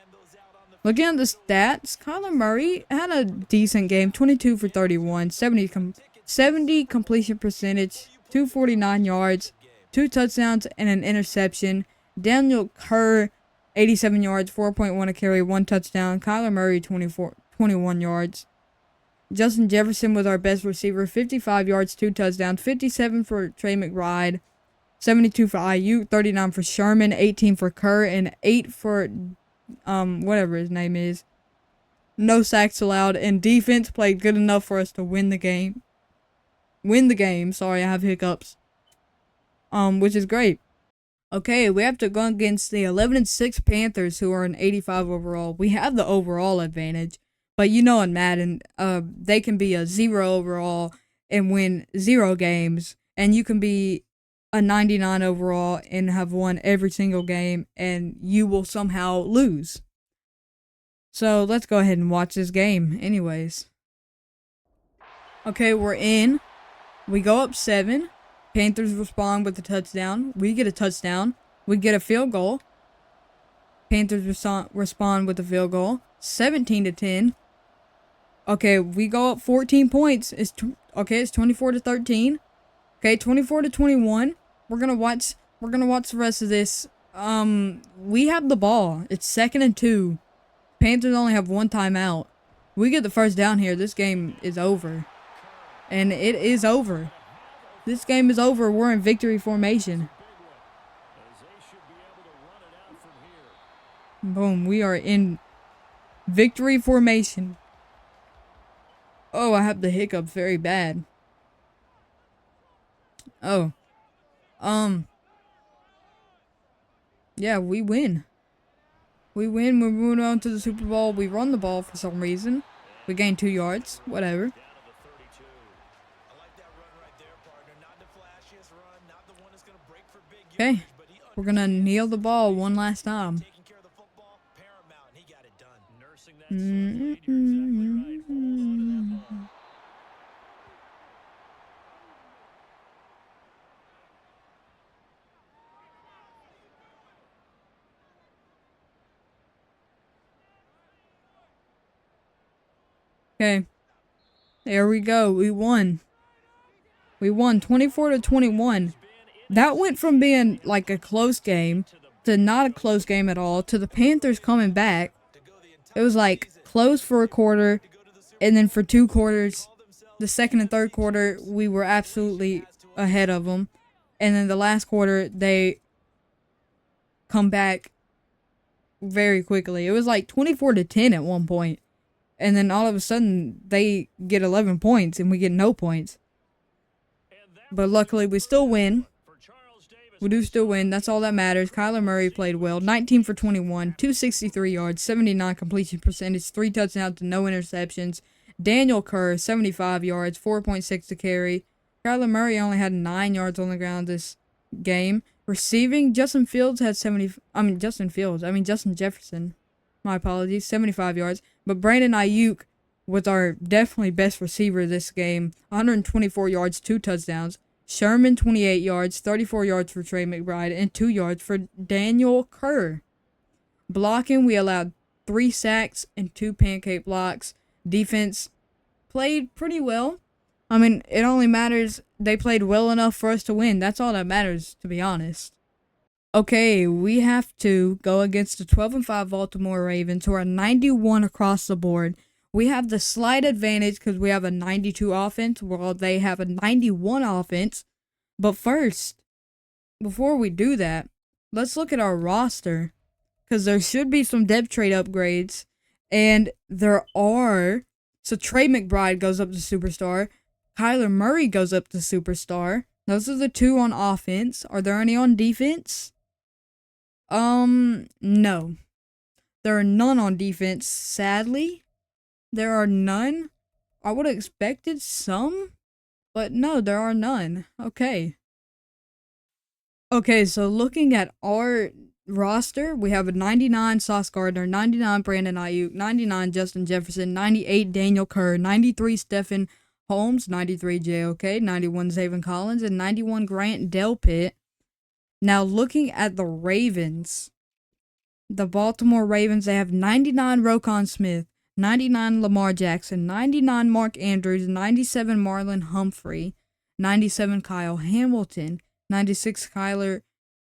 Looking at the stats, Kyler Murray had a decent game. 22 for 31, 70 completion percentage, 249 yards, 2 touchdowns, and an interception. Daniel Kerr, 87 yards, 4.1 a carry, 1 touchdown. Kyler Murray, 21 yards. Justin Jefferson was our best receiver, 55 yards, 2 touchdowns, 57 for Trey McBride, 72 for Ayuk, 39 for Sherman, 18 for Kerr, and 8 for whatever his name is. No sacks allowed, and defense played good enough for us to win the game. Sorry, I have hiccups. Which is great. Okay, we have to go against the 11-6 Panthers, who are an 85 overall. We have the overall advantage. But you know in Madden, they can be a 0 overall and win 0 games. And you can be a 99 overall and have won every single game, and you will somehow lose. So let's go ahead and watch this game anyways. Okay, we're in. We go up 7. Panthers respond with a touchdown. We get a touchdown. We get a field goal. Panthers respond with a field goal. 17-10. Okay, we go up 14 points. It's 24-13. Okay, 24-21. We're gonna watch the rest of this. We have the ball. It's 2nd and 2. Panthers only have 1 timeout. We get the first down here. This game is over. And it is over. This game is over. We're in victory formation. Boom, we are in victory formation. Oh, I have the hiccups very bad. Oh. Yeah, we win. We're moving on to the Super Bowl. We run the ball for some reason. We gain 2 yards. Whatever. Okay. We're going to kneel the ball one last time. Okay. There we go. We won. We won 24-21. That went from being like a close game to not a close game at all to the Panthers coming back. It was like close for a quarter, and then for 2 quarters, The second and third quarter, we were absolutely ahead of them. And then the last quarter, they come back very quickly. It was like 24-10 at one point. And then all of a sudden, they get 11 points and we get no points. But luckily, we still win. We do still win. That's all that matters. Kyler Murray played well. 19 for 21, 263 yards, 79 completion percentage, 3 touchdowns, no interceptions. Daniel Kerr, 75 yards, 4.6 to carry. Kyler Murray only had 9 yards on the ground this game. Receiving, Justin Jefferson. My apologies, 75 yards. But Brandon Ayuk was our definitely best receiver this game. 124 yards, 2 touchdowns. Sherman, 28 yards, 34 yards for Trey McBride, and 2 yards for Daniel Kerr. Blocking, we allowed 3 sacks and 2 pancake blocks. Defense played pretty well. I mean, it only matters they played well enough for us to win. That's all that matters, to be honest. Okay, we have to go against the 12-5 Baltimore Ravens, who are 91 across the board. We have the slight advantage because we have a 92 offense, while they have a 91 offense. But first, before we do that, let's look at our roster, because there should be some depth trade upgrades, and there are. So Trey McBride goes up to superstar. Kyler Murray goes up to superstar. Those are the 2 on offense. Are there any on defense? No. There are none on defense, sadly. There are none. I would have expected some, but no, there are none. Okay. Okay, so looking at our roster, we have a 99 Sauce Gardner, 99 Brandon Ayuk, 99 Justin Jefferson, 98 Daniel Kerr, 93 Stephen Holmes, 93 JOK, 91 Zaven Collins, and 91 Grant Delpit. Now looking at the Ravens, the Baltimore Ravens, they have 99 Roquan Smith, 99 Lamar Jackson, 99 Mark Andrews, 97 Marlon Humphrey, 97 Kyle Hamilton, 96 Kyler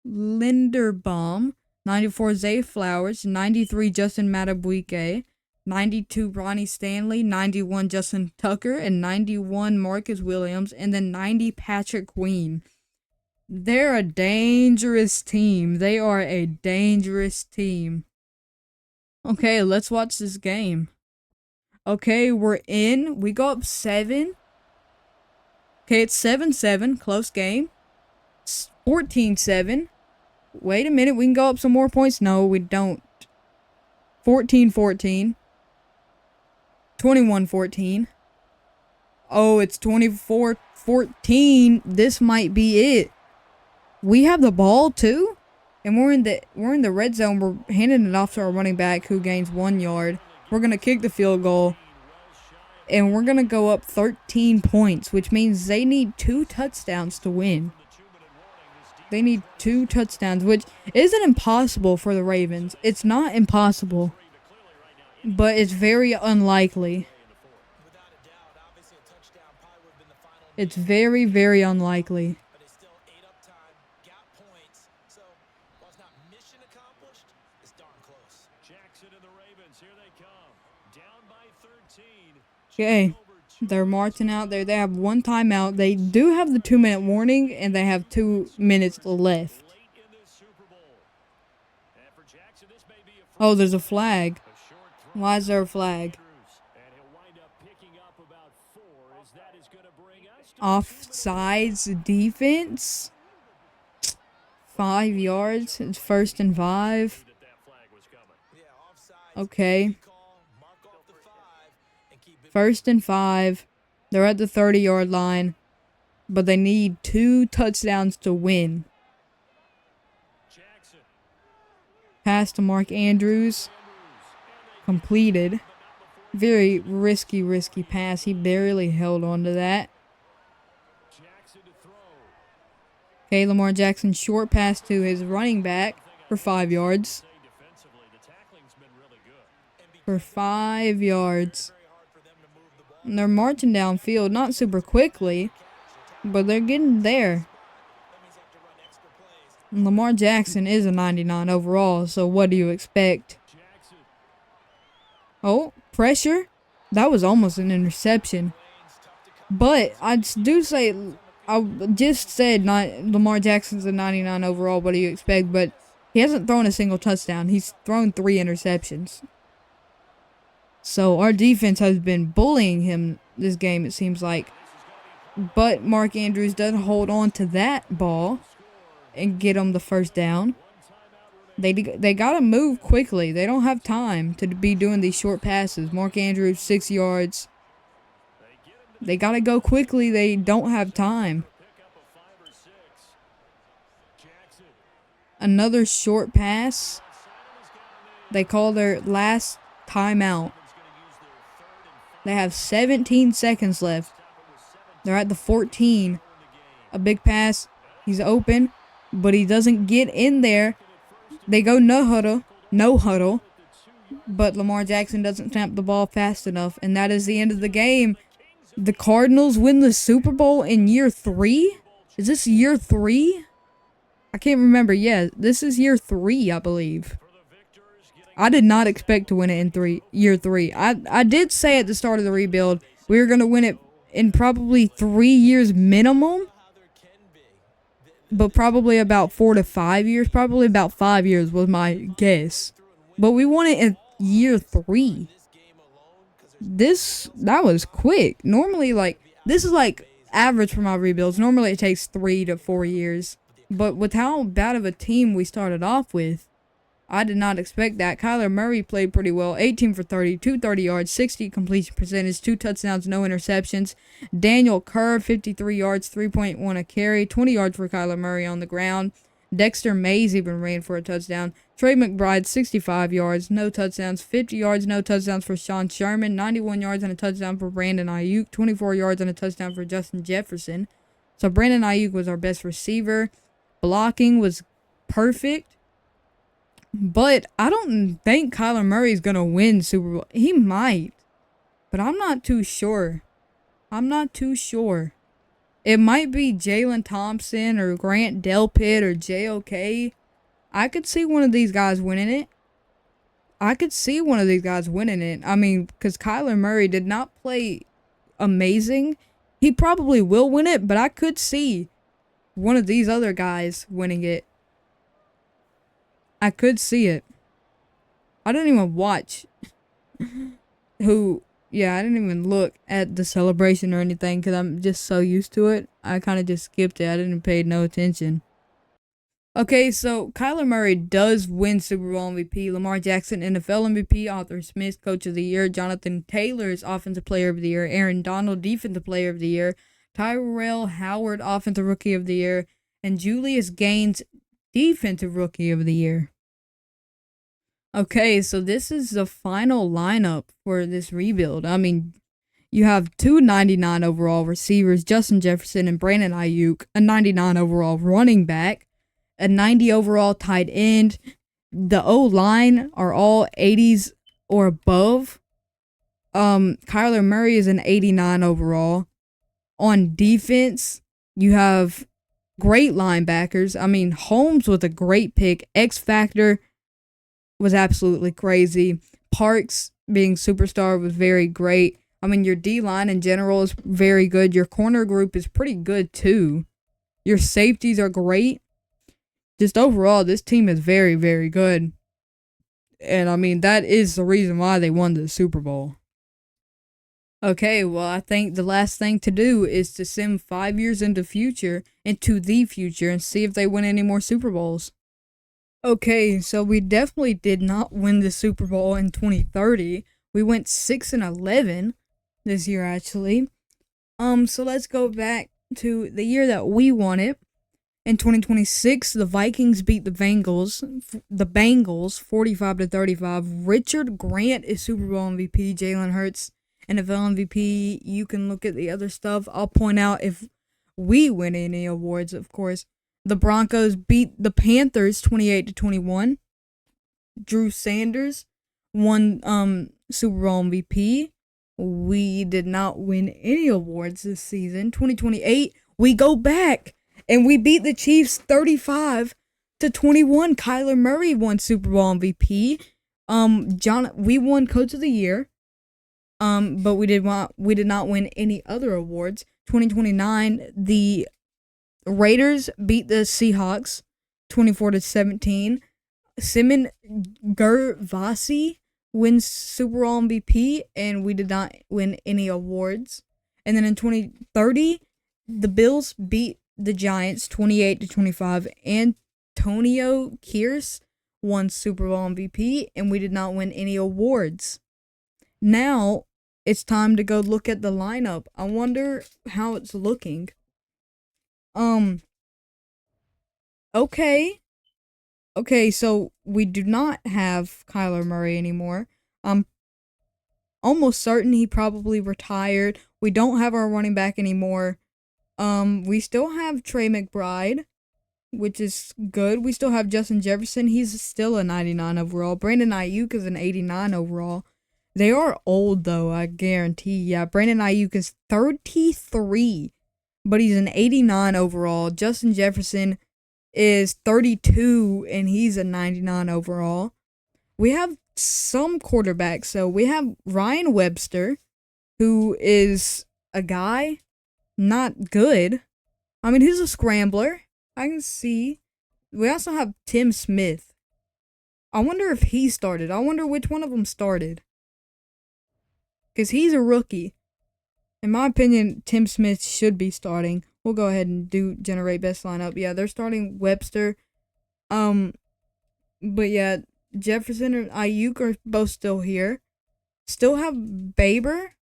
Linderbaum, 94 Zay Flowers, 93 Justin Madubuike, 92 Ronnie Stanley, 91 Justin Tucker, and 91 Marcus Williams, and then 90 Patrick Queen. They're a dangerous team. They are a dangerous team. Okay, let's watch this game. Okay, we're in. We go up 7. Okay, it's 7-7. Close game. 14-7. Wait a minute. We can go up some more points. No, we don't. 14-14. 21-14. Oh, it's 24-14. This might be it. We have the ball too, and we're in the red zone. We're handing it off to our running back, who gains 1 yard. We're gonna kick the field goal, and we're gonna go up 13 points, which means they need 2 touchdowns to win. They need 2 touchdowns, which isn't impossible for the Ravens. It's not impossible, but it's very unlikely. It's very, very unlikely. Okay, they're marching out there. They have 1 timeout. They do have the 2-minute warning, and they have 2 minutes left. Oh, there's a flag. Why is there a flag? Offsides defense? 5 yards. It's 1st and 5. Okay. 1st and 5. They're at the 30-yard line, but they need 2 touchdowns to win. Pass to Mark Andrews. Completed. Very risky pass. He barely held on to that. Okay, Lamar Jackson, short pass to his running back for 5 yards. For 5 yards. And they're marching downfield, not super quickly, but they're getting there. And Lamar Jackson is a 99 overall, so what do you expect? Oh, pressure. That was almost an interception. But I do say, I just said not Lamar Jackson's a 99 overall. What do you expect? But he hasn't thrown a single touchdown. He's thrown 3 interceptions. So our defense has been bullying him this game, it seems like. But Mark Andrews doesn't hold on to that ball and get him the first down. They got to move quickly. They don't have time to be doing these short passes. Mark Andrews, 6 yards. They got to go quickly. They don't have time. Another short pass. They call their last timeout. They have 17 seconds left. They're at the 14. A big pass. He's open, but he doesn't get in there. They go no huddle. But Lamar Jackson doesn't snap the ball fast enough, and that is the end of the game. The Cardinals win the Super Bowl in year 3? Is this year 3? I can't remember. Yeah, this is year 3, I believe. I did not expect to win it in year 3. I did say at the start of the rebuild we were going to win it in probably 3 years minimum, but probably about 4 to 5 years. Probably about 5 years was my guess. But we won it in year 3. That was quick. Normally, this is average for my rebuilds. Normally it takes 3 to 4 years. But with how bad of a team we started off with, I did not expect that. Kyler Murray played pretty well. 18 for 30, 230 yards, 60 completion percentage, 2 touchdowns, no interceptions. Daniel Kerr, 53 yards, 3.1 a carry, 20 yards for Kyler Murray on the ground. Dexter Mays even ran for a touchdown. Trey McBride, 65 yards, no touchdowns. 50 yards, no touchdowns for Sean Sherman. 91 yards and a touchdown for Brandon Ayuk. 24 yards and a touchdown for Justin Jefferson. So Brandon Ayuk was our best receiver. Blocking was perfect. But I don't think Kyler Murray's going to win Super Bowl. He might. But I'm not too sure. It might be Jalen Thompson or Grant Delpit or JOK. I could see one of these guys winning it. I mean, because Kyler Murray did not play amazing. He probably will win it, but I could see one of these other guys winning it. I could see it. I didn't even watch I didn't even look at the celebration or anything because I'm just so used to it. I kind of just skipped it. I didn't pay no attention. Okay, so Kyler Murray does win Super Bowl MVP. Lamar Jackson, NFL MVP. Arthur Smith, Coach of the Year. Jonathan Taylor is Offensive Player of the Year. Aaron Donald, Defensive Player of the Year. Tyrell Howard, Offensive Rookie of the Year. And Julius Gaines, Defensive Rookie of the Year. Okay, so this is the final lineup for this rebuild. I mean, you have 2 99 overall receivers, Justin Jefferson and Brandon Ayuk, a 99 overall running back, a 90 overall tight end. The O-line are all 80s or above. Kyler Murray is an 89 overall. On defense, you have great linebackers. I mean, Holmes was a great pick. X Factor was absolutely crazy. Parks being superstar was very great. I mean, your D-line in general is very good. Your corner group is pretty good too. Your safeties are great. Just overall, this team is very, very good. And I mean, that is the reason why they won the Super Bowl. Okay, well, I think the last thing to do is to send 5 years into the future, and see if they win any more Super Bowls. Okay, so we definitely did not win the Super Bowl in 2030. We went 6-11 this year, actually. So let's go back to the year that we won it. In 2026, the Vikings beat the Bengals 45-35. Richard Grant is Super Bowl MVP. Jalen Hurts, NFL MVP. You can look at the other stuff. I'll point out if we win any awards, of course. The Broncos beat the Panthers 28-21. Drew Sanders won Super Bowl MVP. We did not win any awards this season. 2028, we go back and we beat the Chiefs 35-21. Kyler Murray won Super Bowl MVP. We won Coach of the Year. But we did not win any other awards. 2029, the Raiders beat the Seahawks 24-17. Simon Gervasi wins Super Bowl MVP, and we did not win any awards. And then in 2030, the Bills beat the Giants 28-25. Antonio Kearse won Super Bowl MVP, and we did not win any awards. Now it's time to go look at the lineup. I wonder how it's looking. Okay, so we do not have Kyler Murray anymore. I'm almost certain he probably retired. We don't have our running back anymore. We still have Trey McBride, which is good. We still have Justin Jefferson. He's still a 99 overall. Brandon Ayuk is an 89 overall. They are old, though, I guarantee. Yeah, Brandon Ayuk is 33, but he's an 89 overall. Justin Jefferson is 32, and he's a 99 overall. We have some quarterbacks. So we have Ryan Webster, who is a guy, not good. I mean, he's a scrambler. I can see. We also have Tim Smith. I wonder if he started. I wonder which one of them started. Because he's a rookie. In my opinion, Tim Smith should be starting. We'll go ahead and do generate best lineup. Yeah, they're starting Webster. But yeah, Jefferson and Ayuk are both still here. Still have Baber.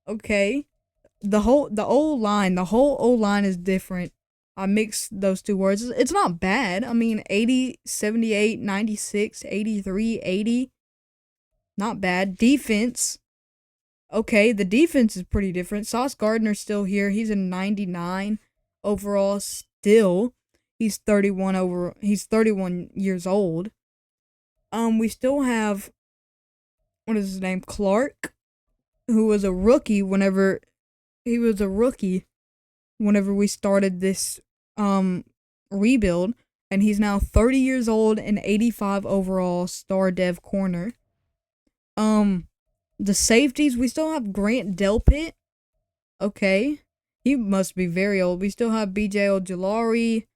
Okay. The whole O-line is different. I mixed those two words. It's not bad. I mean, 80, 78, 96, 83, 80. Not bad. Defense. Okay, the defense is pretty different. Sauce Gardner's still here. He's a 99 overall still. He's 31 years old. We still have, what is his name? Clark, who was a rookie whenever we started this rebuild, and he's now 30 years old and 85 overall star dev corner. The safeties, we still have Grant Delpit. Okay. He must be very old. We still have BJ Ojulari.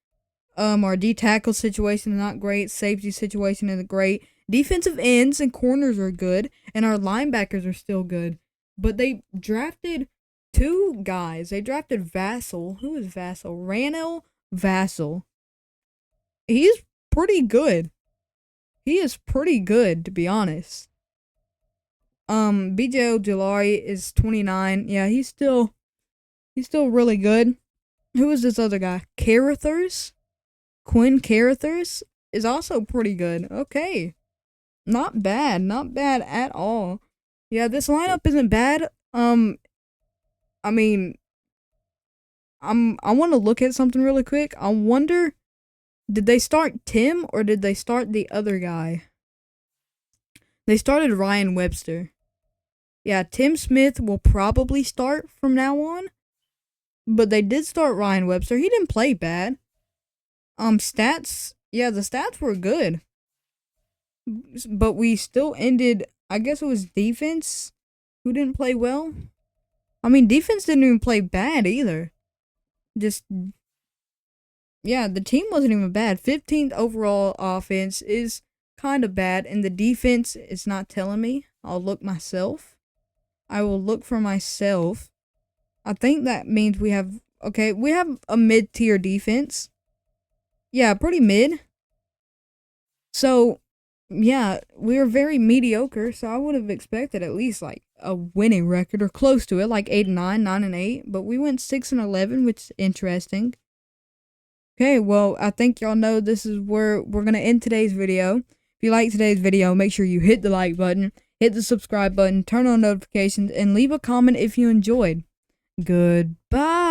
Our D tackle situation is not great. Safety situation isn't great. Defensive ends and corners are good, and our linebackers are still good. But they drafted two guys. They drafted Vassell. Who is Vassell? Ranel Vassell. He's pretty good. He is pretty good, to be honest. BJ Ojulari is 29. Yeah, he's still really good. Who is this other guy? Carruthers? Quinn Carruthers is also pretty good. Okay. Not bad at all. Yeah, this lineup isn't bad. I mean, I want to look at something really quick. I wonder, did they start Tim or did they start the other guy? They started Ryan Webster. Yeah, Tim Smith will probably start from now on. But they did start Ryan Webster. He didn't play bad. Stats. Yeah, the stats were good. But we still ended, I guess it was defense who didn't play well. I mean, defense didn't even play bad either. Yeah, the team wasn't even bad. 15th overall offense is kind of bad, and the defense is not telling me. I'll look myself. I will look for myself. I think that means we have a mid-tier defense. Yeah, pretty mid. So, yeah, we were very mediocre, so I would have expected at least like a winning record or close to it, like 8-9, 9-8, but we went 6-11, which is interesting. Okay, well, I think y'all know this is where we're going to end today's video. If you like today's video, make sure you hit the like button, hit the subscribe button, turn on notifications, and leave a comment if you enjoyed. Goodbye.